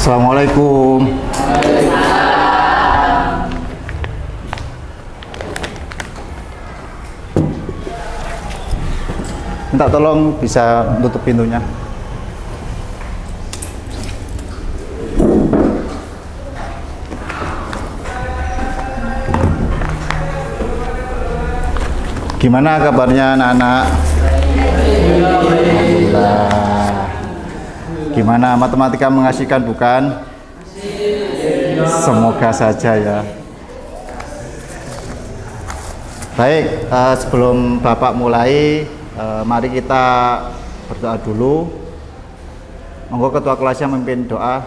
Assalamualaikum. Minta tolong bisa tutup pintunya. Gimana kabarnya anak-anak? Alhamdulillah. Gimana matematika mengasihkan bukan? Semoga saja ya. Baik, sebelum Bapak mulai, mari kita berdoa dulu. Monggo ketua kelasnya memimpin doa.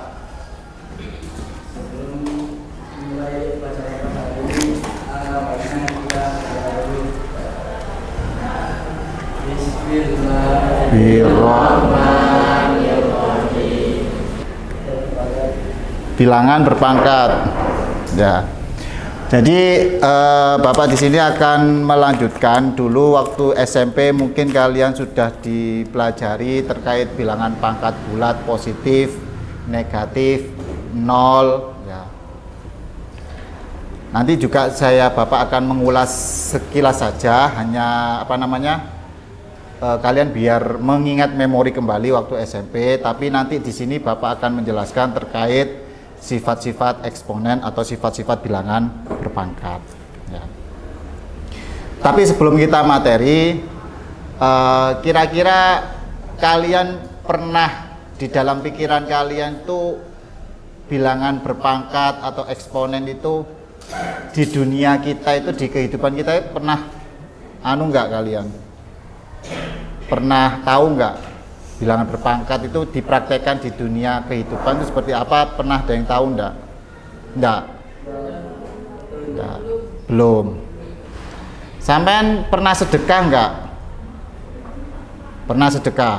Bilangan berpangkat. Ya. Jadi Bapak di sini akan melanjutkan dulu waktu SMP mungkin kalian sudah dipelajari terkait bilangan pangkat bulat, positif, negatif, nol. Ya. Nanti juga Bapak akan mengulas sekilas saja, hanya kalian biar mengingat memori kembali waktu SMP. Tapi nanti di sini Bapak akan menjelaskan terkait sifat-sifat eksponen atau sifat-sifat bilangan berpangkat. Ya. Tapi sebelum kita materi, kira-kira kalian pernah di dalam pikiran kalian tuh bilangan berpangkat atau eksponen itu di dunia kita itu, di kehidupan kita pernah nggak kalian? Pernah tahu nggak bilangan berpangkat itu dipraktekkan di dunia kehidupan itu seperti apa? Pernah ada yang tahu nggak? Nggak. Belum. Sampean pernah sedekah nggak? Pernah sedekah.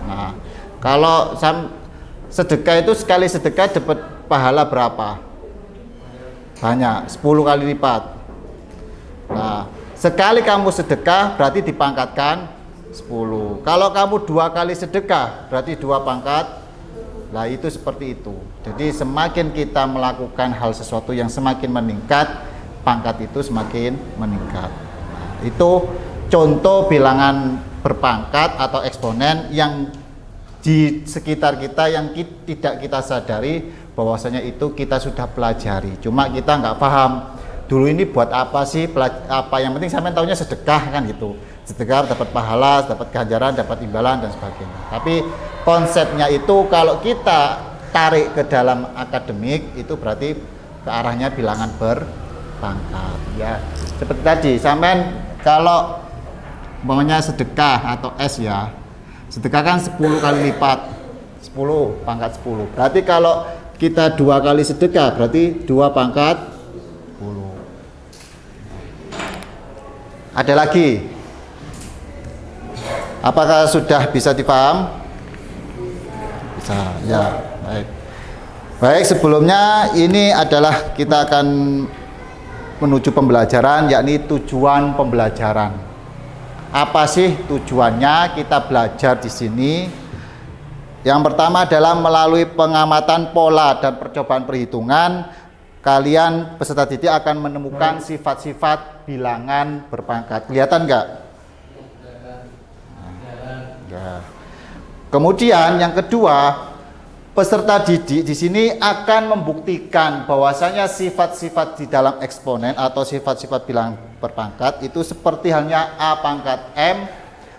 Nah, kalau sedekah itu sekali sedekah dapat pahala berapa? Banyak, 10 kali lipat. Nah, sekali kamu sedekah berarti dipangkatkan 10. Kalau kamu 2 kali sedekah berarti 2 pangkat. Nah, itu seperti itu. Jadi semakin kita melakukan hal sesuatu yang semakin meningkat, pangkat itu semakin meningkat. Nah, itu contoh bilangan berpangkat atau eksponen yang di sekitar kita yang tidak kita sadari bahwasanya itu kita sudah pelajari. Cuma kita nggak paham dulu ini buat apa sih, apa yang penting sampai tahunya sedekah kan gitu. Sedekah dapat pahala, dapat ganjaran, dapat imbalan dan sebagainya. Tapi konsepnya itu kalau kita tarik ke dalam akademik itu berarti ke arahnya bilangan berpangkat ya. Seperti tadi, sampean kalau umpamanya sedekah atau S ya. Sedekah kan 10 kali lipat. 10 pangkat 10. Berarti kalau kita 2 kali sedekah berarti 2 pangkat 10. Ada lagi? Apakah sudah bisa dipaham? Bisa, ya. Baik. Baik, sebelumnya ini adalah kita akan menuju pembelajaran, yakni tujuan pembelajaran. Apa sih tujuannya kita belajar di sini? Yang pertama adalah melalui pengamatan pola dan percobaan perhitungan, kalian peserta didik akan menemukan sifat-sifat bilangan berpangkat. Kelihatan nggak? Ya. Kemudian yang kedua, peserta didik di sini akan membuktikan bahwasanya sifat-sifat di dalam eksponen atau sifat-sifat bilangan berpangkat itu seperti halnya A pangkat M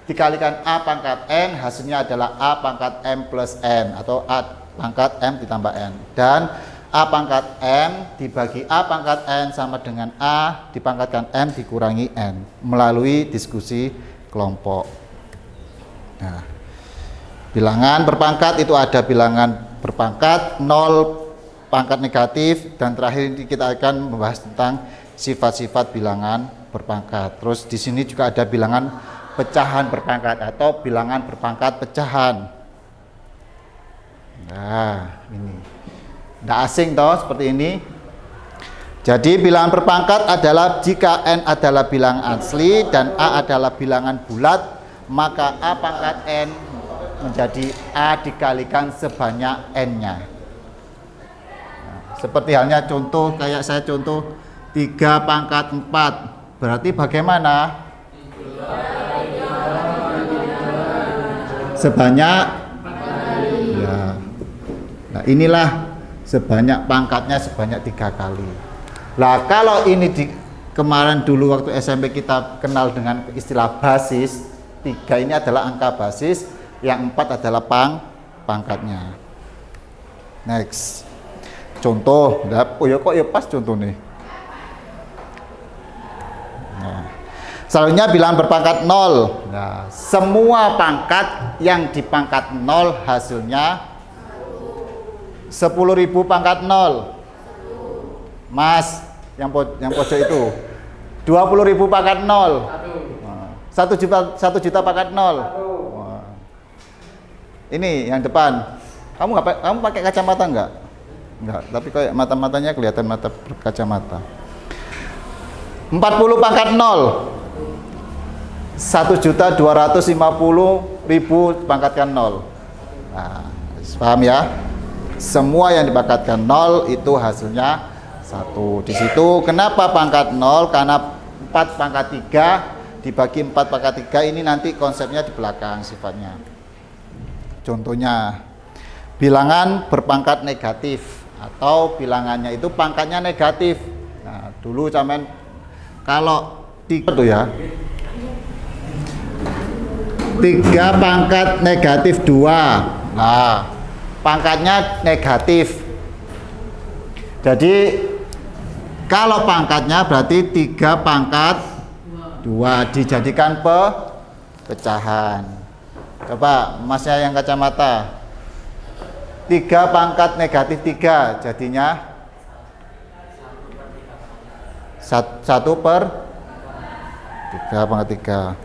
dikalikan A pangkat N, hasilnya adalah A pangkat M plus N atau A pangkat M ditambah N. Dan A pangkat M dibagi A pangkat N sama dengan A dipangkatkan M dikurangi N melalui diskusi kelompok. Nah, bilangan berpangkat itu ada bilangan berpangkat 0, pangkat negatif, dan terakhir kita akan membahas tentang sifat-sifat bilangan berpangkat. Terus di sini juga ada bilangan pecahan berpangkat atau bilangan berpangkat pecahan. Nah, ini tidak asing toh seperti ini. Jadi bilangan berpangkat adalah jika N adalah bilangan asli dan A adalah bilangan bulat, maka A pangkat N menjadi A dikalikan sebanyak N-nya. Seperti halnya contoh, kayak saya contoh 3 pangkat 4. Berarti bagaimana? Sebanyak ya. Nah, inilah sebanyak pangkatnya sebanyak 3 kali. Lah kalau ini kemarin dulu waktu SMP kita kenal dengan istilah basis, 3 ini adalah angka basis, yang 4 adalah pangkatnya. Next. Contoh, oh ya kok ya pas contoh nih. Nah, selanjutnya bilangan berpangkat 0. Nah, semua pangkat yang di pangkat 0 hasilnya 10.000 pangkat 0. Mas, yang pojok itu 20.000 pangkat 0. 1 juta pangkat 0. Ini yang depan. Kamu pakai kacamata enggak? Enggak, tapi kayak mata-matanya kelihatan mata berkacamata. 40 pangkat 0. 1.250.000 pangkatkan 0. Nah, paham ya? Semua yang dipangkatkan 0 itu hasilnya 1. Di situ kenapa pangkat 0? Karena 4 pangkat 3 dibagi 4 pangkat 3 ini nanti konsepnya di belakang sifatnya. Contohnya bilangan berpangkat negatif atau bilangannya itu pangkatnya negatif. Nah, dulu camen kalau 3 tuh ya, 3 pangkat negatif 2. Nah, pangkatnya negatif. Jadi kalau pangkatnya berarti 3 pangkat 2 dijadikan pecahan. Coba masnya yang kacamata. 3 pangkat negatif 3 jadinya 1/3 pangkat 3.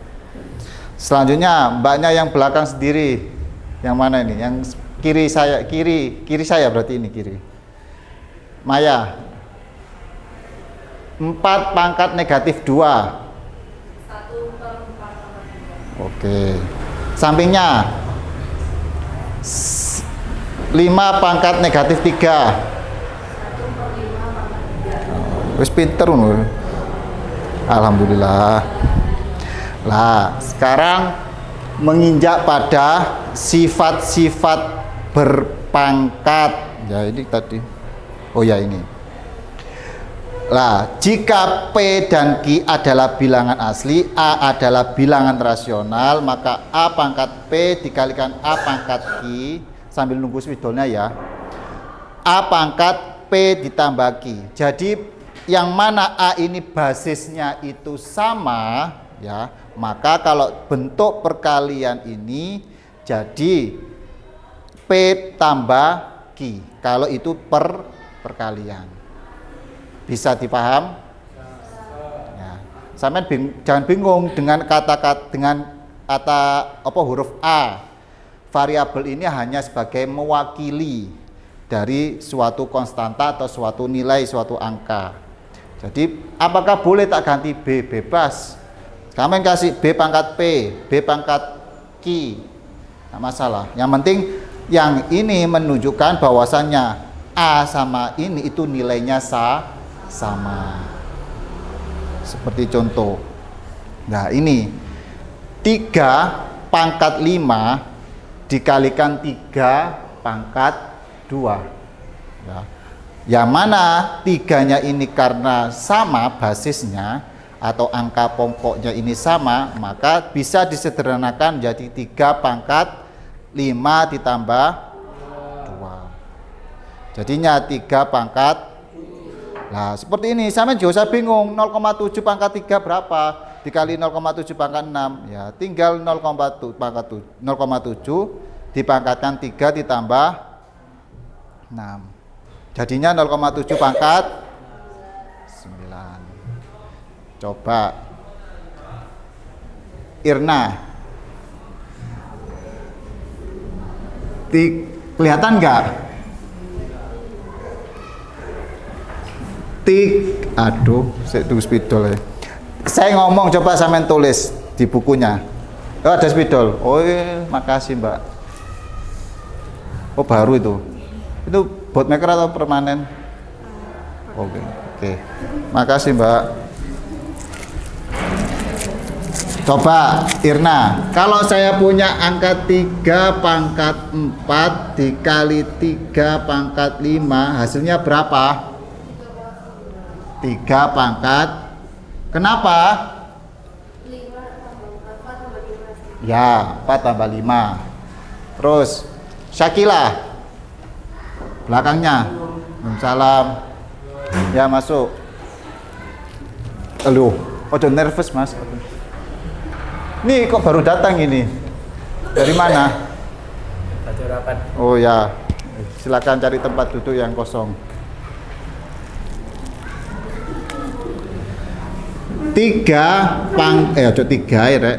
Selanjutnya mbaknya yang belakang sendiri. Yang mana ini? Yang kiri saya berarti ini kiri. Maya. 4 pangkat negatif 2. 1/4. Oke. Sampingnya 5 pangkat negatif 3. 1/5 wis pinter ngono. Alhamdulillah. Lah, sekarang menginjak pada sifat-sifat berpangkat. Ya ini tadi. Oh ya ini. Lah, jika P dan Q adalah bilangan asli, A adalah bilangan rasional, maka A pangkat P dikalikan A pangkat Q, sambil nunggu spidolnya ya. A pangkat P ditambah Q. Jadi yang mana A ini basisnya itu sama ya, maka kalau bentuk perkalian ini jadi P tambah Q. Kalau itu perkalian. Bisa dipaham? Ya. Jangan bingung dengan kata-kata huruf A. Variabel ini hanya sebagai mewakili dari suatu konstanta atau suatu nilai, suatu angka. Jadi apakah boleh tak ganti B? Bebas. Kamu kasih B pangkat P, B pangkat Q, nggak masalah. Yang penting yang ini menunjukkan bahwasannya A sama ini itu nilainya sama. Seperti contoh. Nah ini 3 pangkat 5 dikalikan 3 pangkat 2 ya. Yang mana 3-nya ini karena sama basisnya atau angka pokoknya ini sama, maka bisa disederhanakan menjadi 3 pangkat 5 ditambah 2. Jadinya 3 pangkat. Nah seperti ini, sama juga saya bingung 0,7 pangkat 3 berapa dikali 0,7 pangkat 6 ya, tinggal 0,7 dipangkatkan 3 ditambah 6 jadinya 0,7 pangkat 9. Coba Irna, kelihatan nggak? Aduh, saya tunggu spidol ya. Saya ngomong, coba sampean tulis di bukunya. Oh, ada spidol. Oh, makasih Mbak. Oh, baru itu. Itu board maker atau permanen? Oke, oke. Makasih Mbak. Coba Irna, kalau saya punya angka 3 pangkat 4 dikali 3 pangkat 5, hasilnya berapa? 3 pangkat. Kenapa? Ya, 4 tambah 5. Terus Syakila, belakangnya. Salam. Ya, masuk. Aduh, ojo nervous Mas. Nih kok baru datang ini? Dari mana? Rapat. Oh ya, silakan cari tempat duduk yang kosong. 3 ya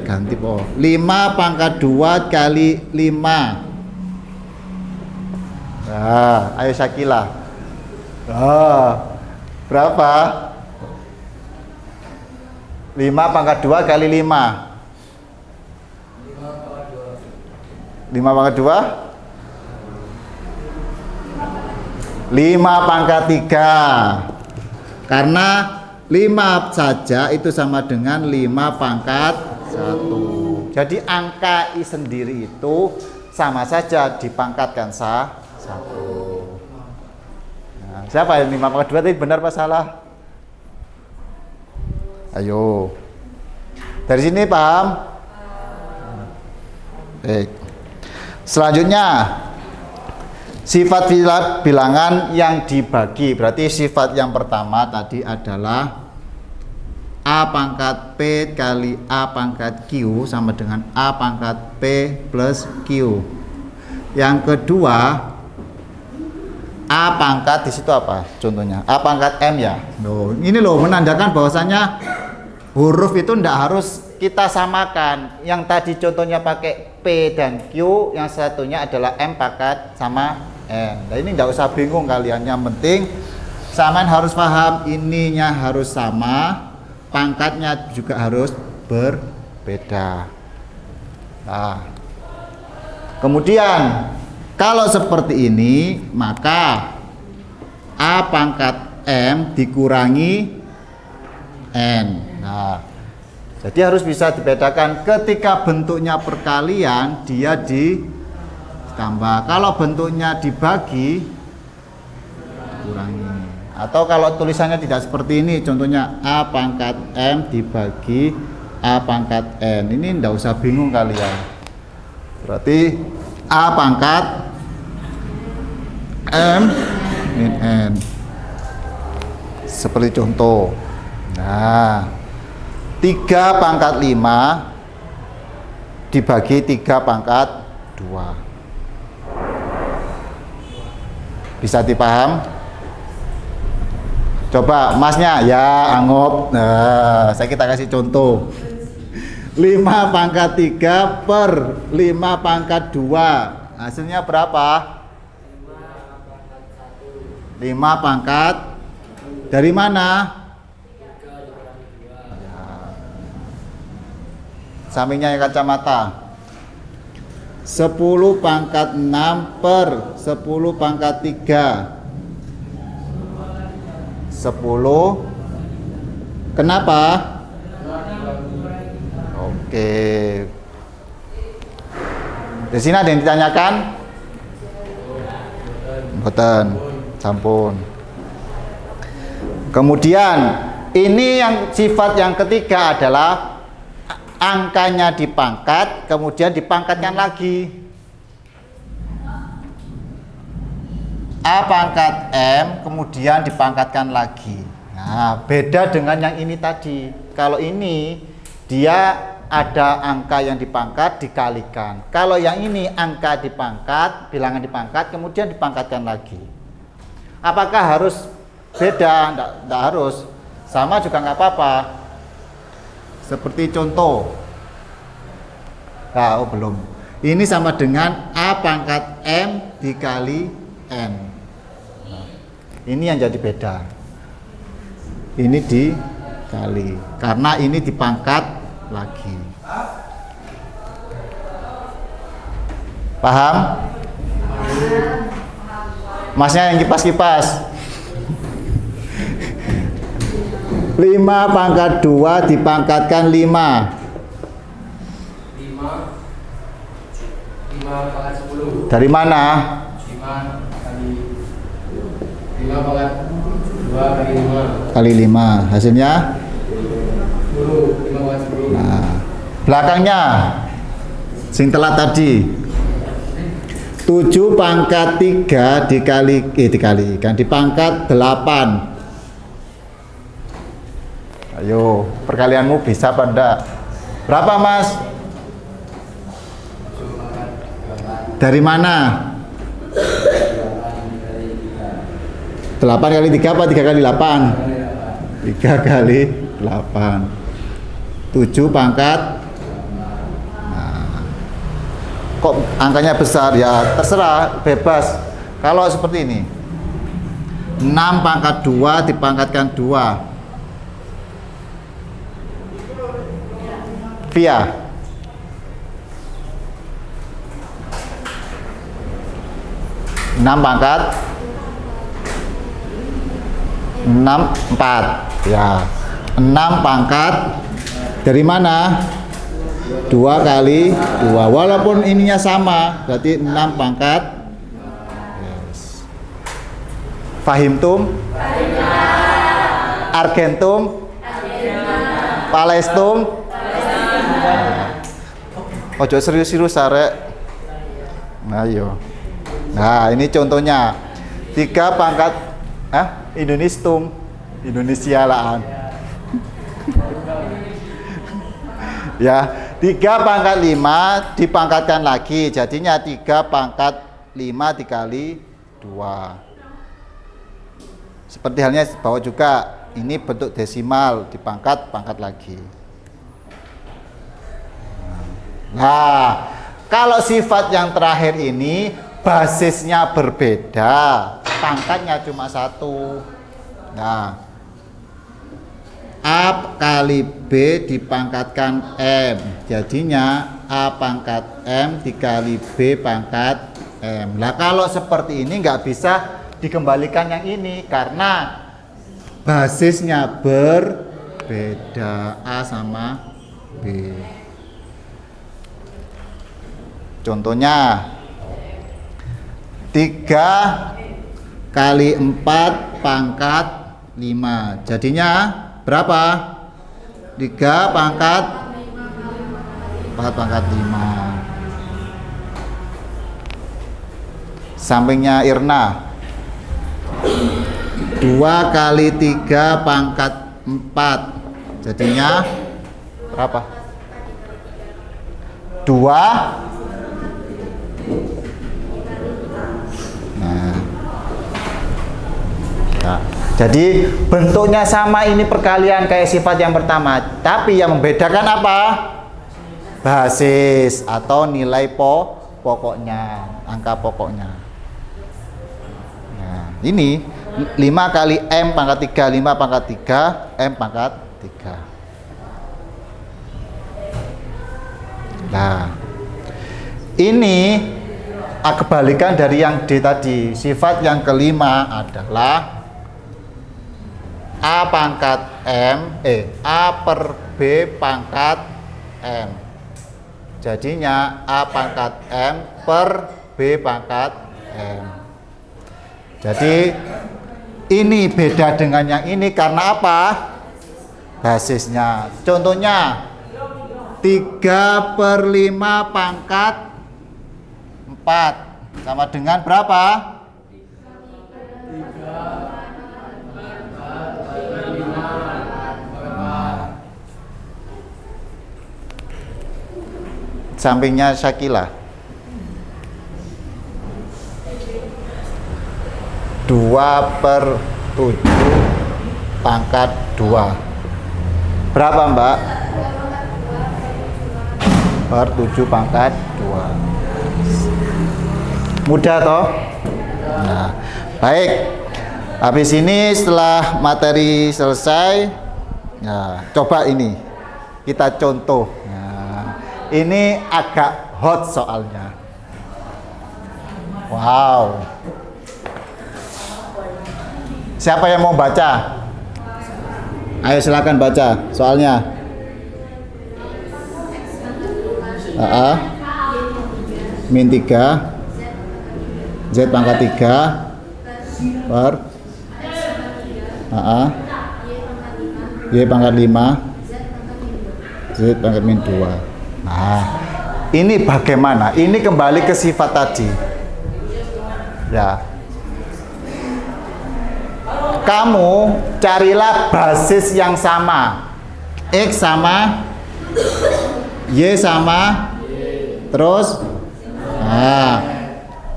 ganti po. 5 pangkat 2 kali 5. Nah, ayo Syakila. Berapa? 5 pangkat 2 kali 5. 5 pangkat 2 5 pangkat 3. Karena 5 saja itu sama dengan 5 pangkat 1. Jadi angka I sendiri itu sama saja dipangkatkan 1. Nah, siapa yang 5 pangkat 2 tadi benar apa salah? Ayo. Dari sini paham? Baik. Selanjutnya sifat bilangan yang dibagi. Berarti sifat yang pertama tadi adalah A pangkat P kali A pangkat Q sama dengan A pangkat P plus Q. Yang kedua A pangkat, di situ apa contohnya? A pangkat M ya. Loh, ini loh menandakan bahwasanya huruf itu tidak harus kita samakan. Yang tadi contohnya pakai P dan Q, yang satunya adalah M pangkat sama N. Nah ini tidak usah bingung kalian, yang penting samaan harus paham, ininya harus sama, pangkatnya juga harus berbeda. Nah, kemudian kalau seperti ini, maka A pangkat M dikurangi N. Nah, jadi harus bisa dibedakan. Ketika bentuknya perkalian, dia ditambah. Kalau bentuknya dibagi, kurangi. Atau kalau tulisannya tidak seperti ini, contohnya A pangkat M dibagi A pangkat N. Ini tidak usah bingung kalian. Berarti A pangkat M min N. Seperti contoh. Nah, 3 pangkat 5 dibagi 3 pangkat 2. Bisa dipaham? Coba masnya ya anggap. Nah, kita kasih contoh. 5 pangkat 3 per 5 pangkat 2. Hasilnya berapa? 5 pangkat dari mana? Sampingnya kacamata. 10 pangkat 6 per 10 pangkat 3. 10. Kenapa? Oke. Di sini ada yang ditanyakan? Boten, sampun. Kemudian ini yang sifat yang ketiga adalah angkanya dipangkat, kemudian dipangkatkan lagi. A pangkat M, kemudian dipangkatkan lagi. Nah, beda dengan yang ini tadi. Kalau ini, dia ada angka yang dipangkat, dikalikan. Kalau yang ini, angka dipangkat, bilangan dipangkat, kemudian dipangkatkan lagi. Apakah harus beda? Tidak harus. Sama juga nggak apa-apa. Seperti contoh. Nah, belum. Ini sama dengan A pangkat M dikali N. Nah, ini yang jadi beda. Ini dikali. Karena ini dipangkat lagi. Paham? Masnya yang kipas-kipas. 5 pangkat 2 dipangkatkan 5. 5 pangkat 10. Dari mana? 5 kali 5 pangkat 2 kali 5. Kali 5. Hasilnya? 10. 5 pangkat 10. Nah, belakangnya sing telat tadi 7 pangkat 3 dikalikan dipangkat 8. Ayo, perkalianmu bisa apa enggak? Berapa, Mas? Dari mana? 8 kali 3 apa 3 kali 8? 3 kali 8. 7 pangkat. Nah, kok angkanya besar? Ya terserah, bebas. Kalau seperti ini 6 pangkat 2 dipangkatkan 2. Via 6 pangkat 6 4 ya 6 pangkat dari mana 2 kali 2 walaupun ininya sama berarti 6 pangkat yes. Fahimtum Argentum Palestum. Ojo serius-serius arek. Ayo. Nah, ini contohnya 3 pangkat Indonistum. Indonesia lah. Ya, 3 pangkat 5 dipangkatkan lagi. Jadinya 3 pangkat 5 dikali 2. Seperti halnya bawah juga. Ini bentuk desimal dipangkat lagi. Nah, kalau sifat yang terakhir ini basisnya berbeda, pangkatnya cuma 1. Nah, A kali B dipangkatkan M, jadinya A pangkat M dikali B pangkat M. Nah, kalau seperti ini nggak bisa dikembalikan yang ini karena basisnya berbeda, A sama B. Contohnya 3 kali 4 pangkat 5. Jadinya berapa? 3 pangkat 4 pangkat 5. Sampingnya Irna 2 kali 3 pangkat 4. Jadinya berapa? 2. Nah, jadi bentuknya sama, ini perkalian kayak sifat yang pertama, tapi yang membedakan apa? Basis atau nilai pokoknya, angka pokoknya. Nah, ini 5 kali M pangkat 3, 5 pangkat 3, M pangkat 3. Nah, ini kebalikan dari yang D tadi. Sifat yang kelima adalah A pangkat M, A per B pangkat M. Jadinya A pangkat M per B pangkat M. Jadi ini beda dengan yang ini karena apa? Basisnya. Contohnya 3 per 5 pangkat 4 sama dengan berapa? Sampingnya Syakila 2 per 7 pangkat 2. Berapa, Mbak? Per 7 pangkat 2. Mudah toh? Nah, baik. Habis ini setelah materi selesai, nah, coba ini kita contoh. Nah, ini agak hot soalnya. Wow. Siapa yang mau baca? Ayo silakan baca soalnya. Min 3 Z pangkat 3 per Y pangkat 5 Z pangkat min 2. Nah, ini bagaimana? Ini kembali ke sifat tadi. Ya. Kamu carilah basis yang sama. X sama Y sama terus. Nah,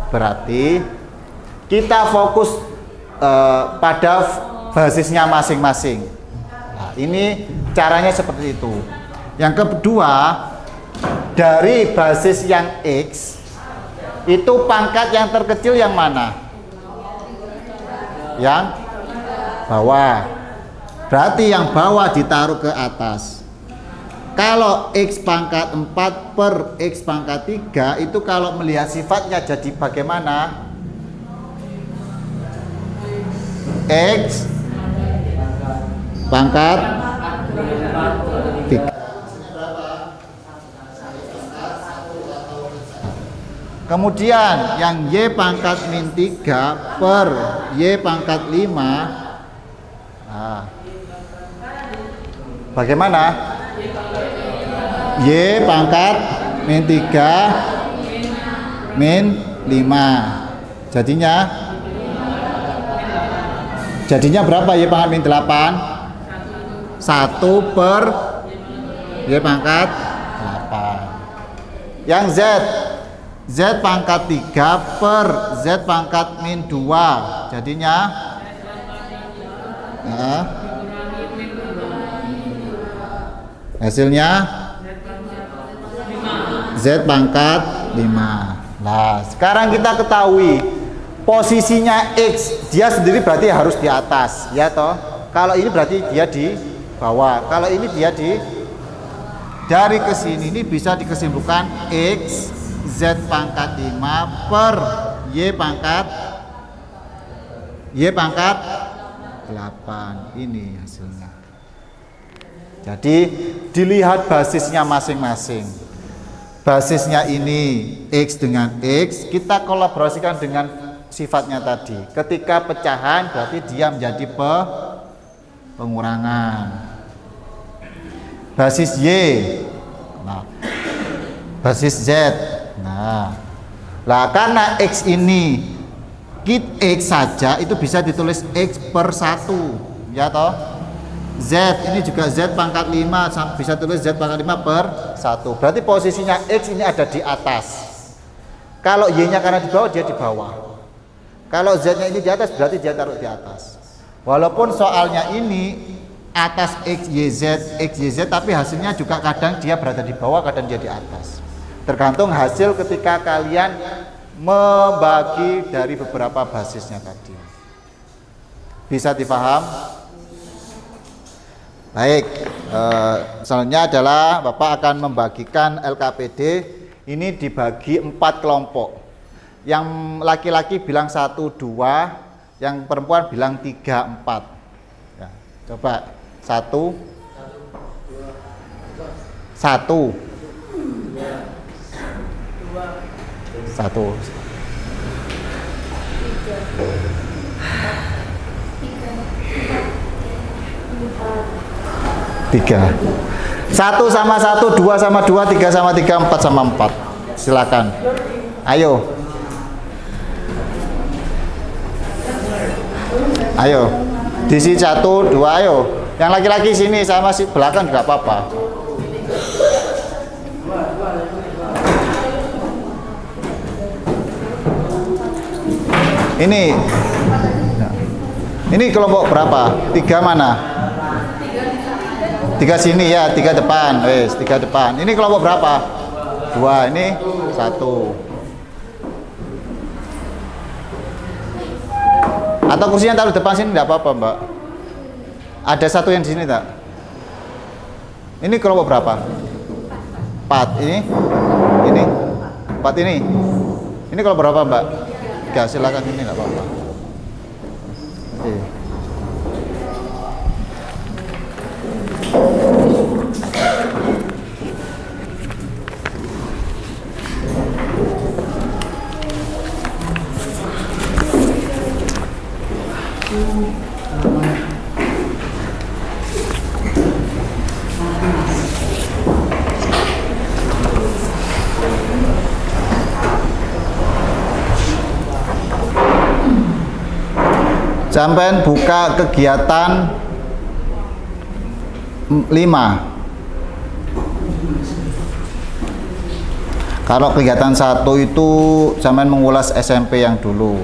berarti kita fokus pada basisnya masing-masing. Nah, ini caranya seperti itu. Yang kedua, dari basis yang X itu pangkat yang terkecil yang mana? Yang bawah. Berarti yang bawah ditaruh ke atas. Kalau X pangkat 4 per X pangkat 3 itu kalau melihat sifatnya jadi bagaimana? X pangkat 3. Kemudian yang Y pangkat min 3 per Y pangkat 5. Nah, bagaimana? Y pangkat min 3 min 5. Jadinya berapa Y pangkat min 8? 1 per Y pangkat 8. Yang Z pangkat 3 per Z pangkat min 2. Jadinya hasilnya Z pangkat 5. Nah, sekarang kita ketahui posisinya X, dia sendiri berarti harus di atas, ya toh. Kalau ini berarti dia di bawah. Kalau ini dia di. Dari kesini ini bisa dikesimpulan X Z pangkat 5 per Y pangkat 8. Ini hasilnya. Jadi dilihat basisnya masing-masing. Basisnya ini X dengan X, kita kolaborasikan dengan sifatnya tadi. Ketika pecahan berarti dia menjadi pengurangan. Basis Y, nah, basis Z. Nah, karena X ini X saja itu bisa ditulis X per 1, ya toh. Z ini juga Z pangkat 5 bisa tulis Z pangkat 5 per 1. Berarti posisinya X ini ada di atas. Kalau Y-nya karena di bawah, dia di bawah. Kalau Z-nya ini di atas, berarti dia taruh di atas. Walaupun soalnya ini atas X, Y, Z, tapi hasilnya juga kadang dia berada di bawah, kadang dia di atas. Tergantung hasil ketika kalian membagi dari beberapa basisnya tadi. Bisa dipaham? Baik, selanjutnya adalah Bapak akan membagikan LKPD ini dibagi 4 kelompok. Yang laki-laki bilang 1, 2, yang perempuan bilang 3, 4. Ya, coba 1, 1, 3. 1 sama 1, 2 sama 2, 3 sama 3, 4 sama 4. Silakan. Ayo. Ayo. Di sini 1, 2, ayo. Yang laki-laki sini sama si belakang enggak apa-apa. Ini kelompok berapa? 3 mana? 3 sini ya, 3 depan. 3 depan. Ini kelompok berapa? 2, ini 1. Atau kursinya taruh depan sini enggak apa-apa, Mbak. Ada 1 yang di sini tak? Ini kelompok berapa? 4. Ini 4 ini. Ini kelompok berapa, Mbak? 3, silakan ini enggak apa-apa. Oke. Sampai buka kegiatan 5. Kalau kegiatan 1 itu sampai mengulas SMP yang dulu.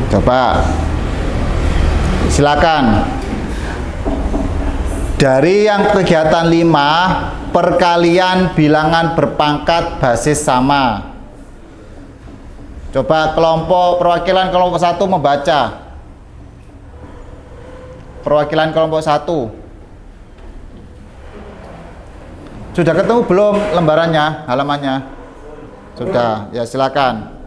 Coba silakan dari yang kegiatan 5 perkalian bilangan berpangkat basis sama. Coba perwakilan kelompok 1 membaca. Perwakilan kelompok 1 sudah ketemu belum lembarannya, halamannya? Sudah, ya silakan.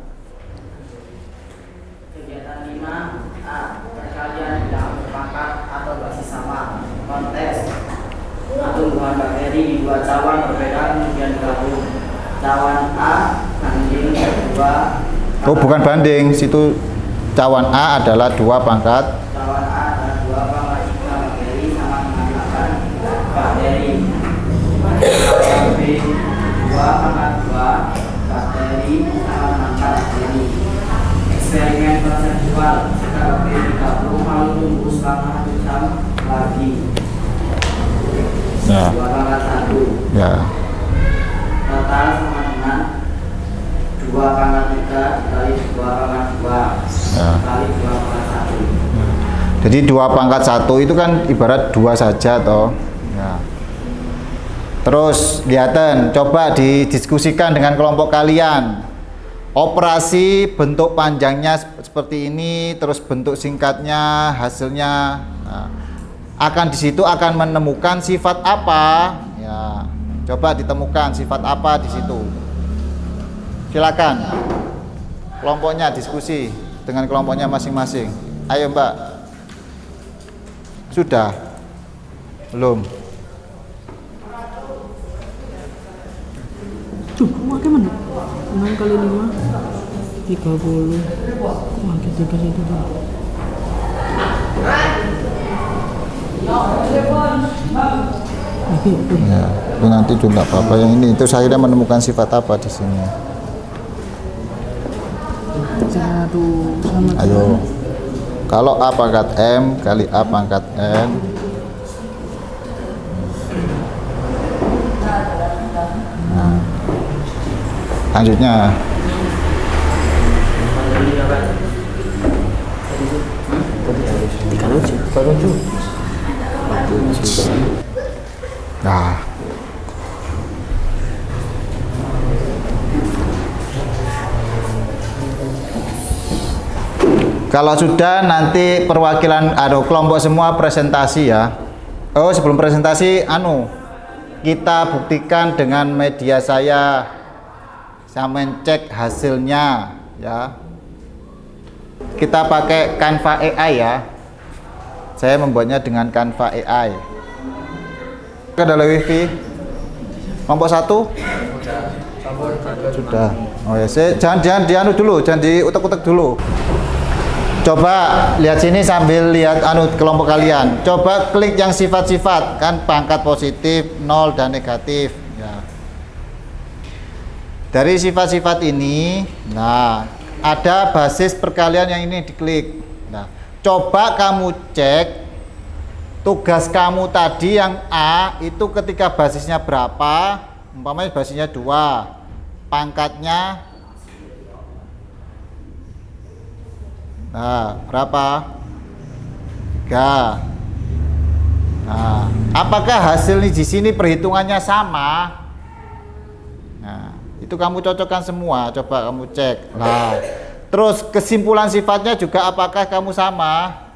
Tumbuhan bakteri di 2 cawan berbeda kemudian digabung. Cawan A banding 2. Oh, bukan banding, situ cawan A adalah 2 pangkat. Cawan A adalah 2 pangkat jika bakteri sama dengan 8 bakteri. Cawan B 2 pangkat 2 bakteri sama dengan 4 bakteri. Eksperimen konseptual jika bakteri digabung lalu tumbuh selama 1 jam lagi. Ya. 2 pangkat 1. Ya. Total sama dengan 2 pangkat 3 dikali 2 pangkat 2 Ya. kali 2 pangkat 1. Jadi 2 pangkat 1 itu kan ibarat 2 saja toh. Ya. Terus lihatan, coba didiskusikan dengan kelompok kalian. Operasi bentuk panjangnya seperti ini, terus bentuk singkatnya, hasilnya. Nah, akan di situ akan menemukan sifat apa? Ya, coba ditemukan sifat apa di situ. Silakan. Kelompoknya diskusi dengan kelompoknya masing-masing. Ayo, Mbak. Sudah? Belum? Tuh, makan mana? 6 kali 5 30. Wah, kita kasih itu tuh. Ya, itu nanti juga apa-apa yang ini. Terus akhirnya menemukan sifat apa di sini. Satu sama. Ayo. Kalau A pangkat M kali A pangkat N. Nah, lanjutnya. Nah, kalau sudah nanti perwakilan kelompok semua presentasi ya. Oh, sebelum presentasi kita buktikan dengan media saya mencek hasilnya ya. Kita pakai Canva AI ya. Saya membuatnya dengan Canva AI. Ada wifi kelompok 1 sudah. Oh ya, jangan dianu dulu, jangan diutek-utek dulu. Coba lihat sini sambil lihat kelompok kalian. Coba klik yang sifat-sifat, kan pangkat positif, 0 dan negatif ya. Dari sifat-sifat ini, nah ada basis perkalian yang ini diklik. Nah, coba kamu cek tugas kamu tadi yang A itu ketika basisnya berapa, umpamanya basisnya 2, pangkatnya berapa? 3. Nah, apakah hasil di sini perhitungannya sama? Nah, itu kamu cocokkan semua, coba kamu cek. Nah, terus kesimpulan sifatnya juga apakah kamu sama?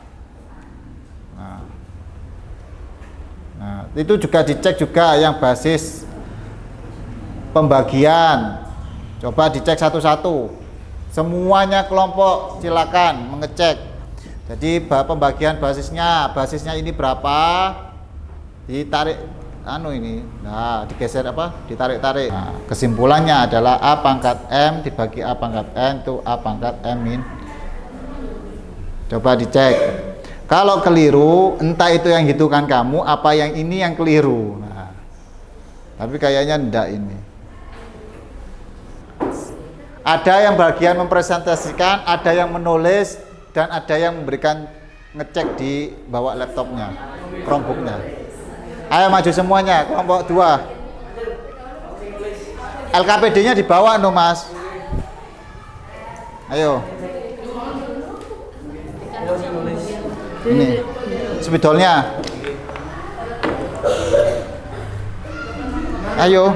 Nah, itu juga dicek juga yang basis pembagian. Coba dicek satu-satu. Semuanya kelompok silakan mengecek. Jadi pembagian basisnya ini berapa? Ditarik anu ini. Nah, digeser apa? Ditarik-tarik. Nah, kesimpulannya adalah A pangkat M dibagi A pangkat N itu A pangkat M min. Coba dicek. Kalau keliru, entah itu yang hitungan kamu, apa yang ini yang keliru. Nah, tapi kayaknya enggak ini. Ada yang bagian mempresentasikan, ada yang menulis, dan ada yang memberikan ngecek di bawah laptopnya, Chromebooknya. Ayo maju semuanya, kelompok 2. LKPD-nya dibawa no mas. Ayo. Ini spidolnya. Ayo.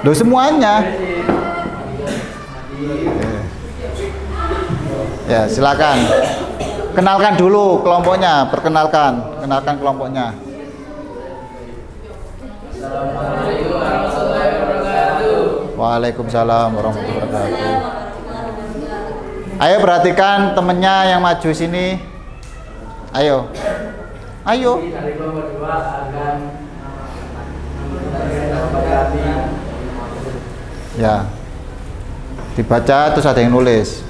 Loh semuanya. Ya silakan. Kenalkan dulu kelompoknya, kenalkan kelompoknya. Waalaikumsalam warahmatullahi wabarakatuh. Ayo perhatikan temennya yang maju sini. Ayo. Dari kelompok 2 akan Ya. Dibaca terus ada yang nulis.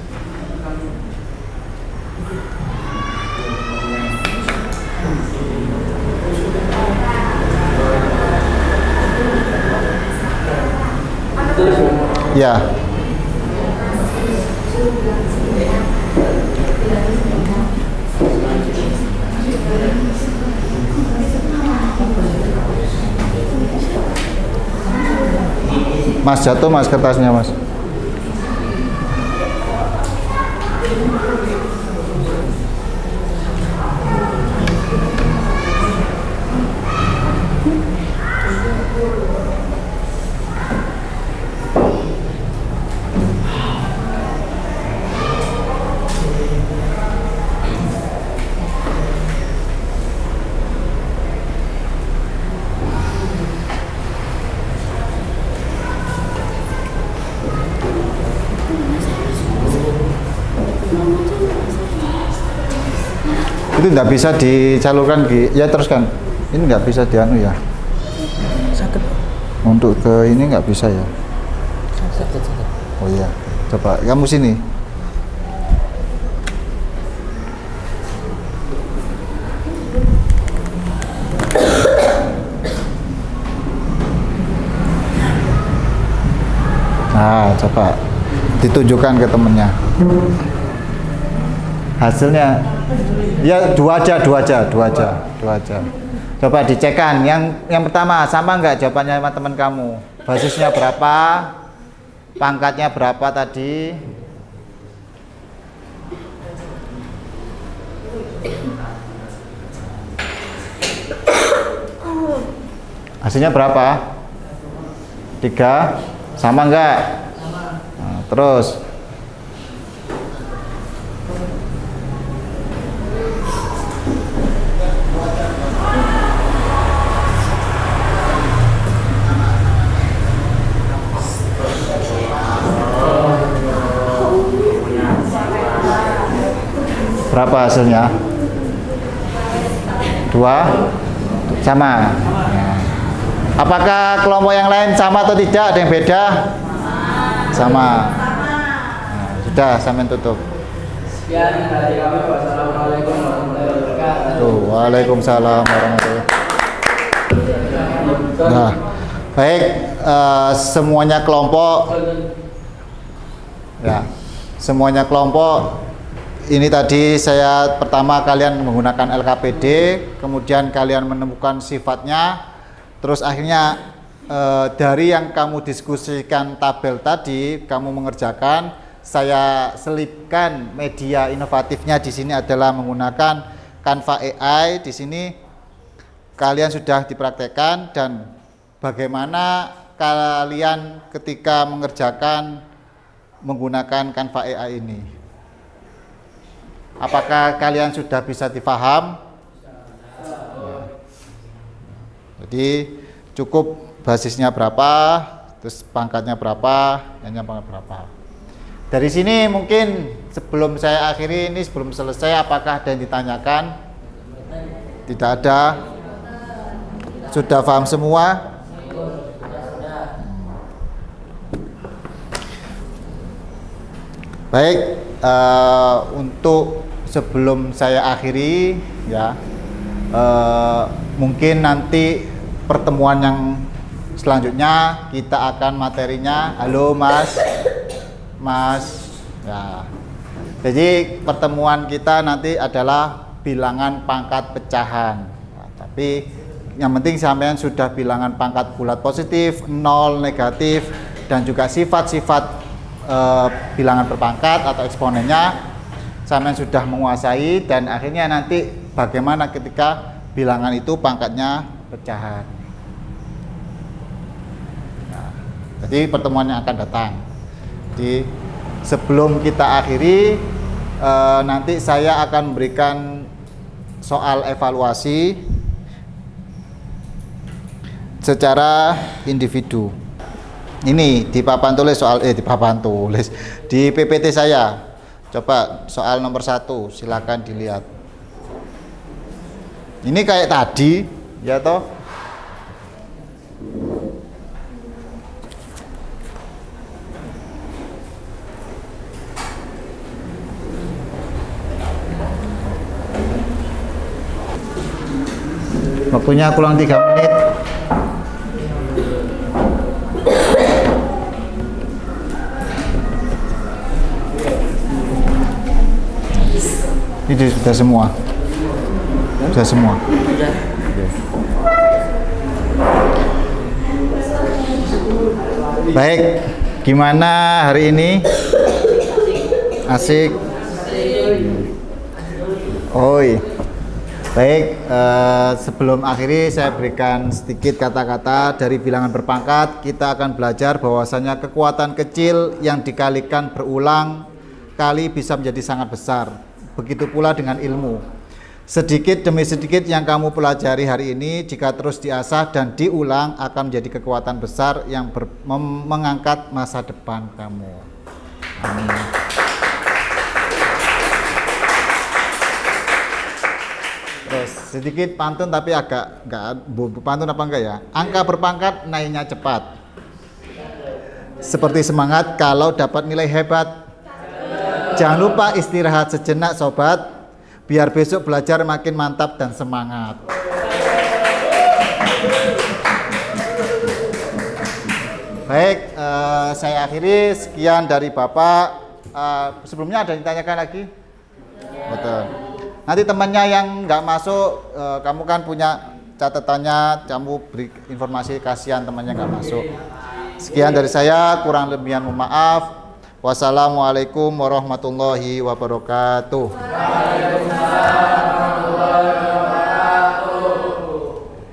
Ya. Mas jatuh mas kertasnya mas. Itu nggak bisa dicalurkan ya teruskan. Ini nggak bisa dianu ya. Sakit. Untuk ke ini nggak bisa ya. Sakit. Oh iya, coba kamu sini. Nah, coba ditunjukkan ke temennya. Hasilnya ya dua aja. Coba dicekkan. Yang pertama sama nggak jawabannya sama teman kamu? Basisnya berapa? Pangkatnya berapa tadi? Hasilnya berapa? 3. Sama nggak? Nah, terus berapa hasilnya? 2 sama. Nah. Apakah kelompok yang lain sama atau tidak? Ada yang beda? Sama. Nah, sudah, sampai tutup. Sekian dari kami. Wassalamualaikum warahmatullahi wabarakatuh. Waalaikumsalam warahmatullahi wabarakatuh. Nah, baik, semuanya kelompok. Ya, semuanya kelompok. Ini tadi saya pertama kalian menggunakan LKPD, kemudian kalian menemukan sifatnya, terus akhirnya dari yang kamu diskusikan tabel tadi, kamu mengerjakan, saya selipkan media inovatifnya di sini adalah menggunakan Canva AI. Di sini kalian sudah dipraktekkan dan bagaimana kalian ketika mengerjakan menggunakan Canva AI ini. Apakah kalian sudah bisa difaham? Jadi cukup basisnya berapa, terus pangkatnya berapa, hanya pangkat berapa. Dari sini mungkin sebelum saya akhiri ini, sebelum selesai, apakah ada yang ditanyakan? Tidak ada. Sudah paham semua? Baik, untuk sebelum saya akhiri ya, mungkin nanti pertemuan yang selanjutnya kita akan materinya. Halo Mas, ya. Jadi pertemuan kita nanti adalah bilangan pangkat pecahan. Nah, tapi yang penting sampean sudah bilangan pangkat bulat positif, nol, negatif, dan juga sifat-sifat bilangan berpangkat atau eksponennya sampean sudah menguasai, dan akhirnya nanti bagaimana ketika bilangan itu pangkatnya pecahan. Nah, jadi pertemuan yang akan datang. Jadi sebelum kita akhiri, nanti saya akan memberikan soal evaluasi secara individu. Ini di papan tulis di PPT saya. Coba soal nomor 1, silakan dilihat. Ini kayak tadi, ya toh? Waktunya kurang 3 menit. Ini sudah semua. Sudah semua. Sudah. Baik, gimana hari ini? Asik. Oi. Baik, sebelum akhiri saya berikan sedikit kata-kata dari bilangan berpangkat. Kita akan belajar bahwasanya kekuatan kecil yang dikalikan berulang kali bisa menjadi sangat besar. Begitu pula dengan ilmu. Sedikit demi sedikit yang kamu pelajari hari ini, jika terus diasah dan diulang, akan menjadi kekuatan besar yang mengangkat masa depan kamu. Amin. Terus sedikit pantun, tapi agak enggak pantun apa enggak ya? Angka berpangkat naiknya cepat. Seperti semangat kalau dapat nilai hebat. Jangan lupa istirahat sejenak sobat, biar besok belajar makin mantap dan semangat. Baik, saya akhiri. Sekian dari Bapak. Sebelumnya ada yang ditanyakan lagi? Betul. Nanti temannya yang nggak masuk, kamu kan punya catatannya, kamu beri informasi, kasihan temannya nggak masuk. Sekian dari saya, kurang lebihnya mohon maaf. Wassalamualaikum warahmatullahi wabarakatuh.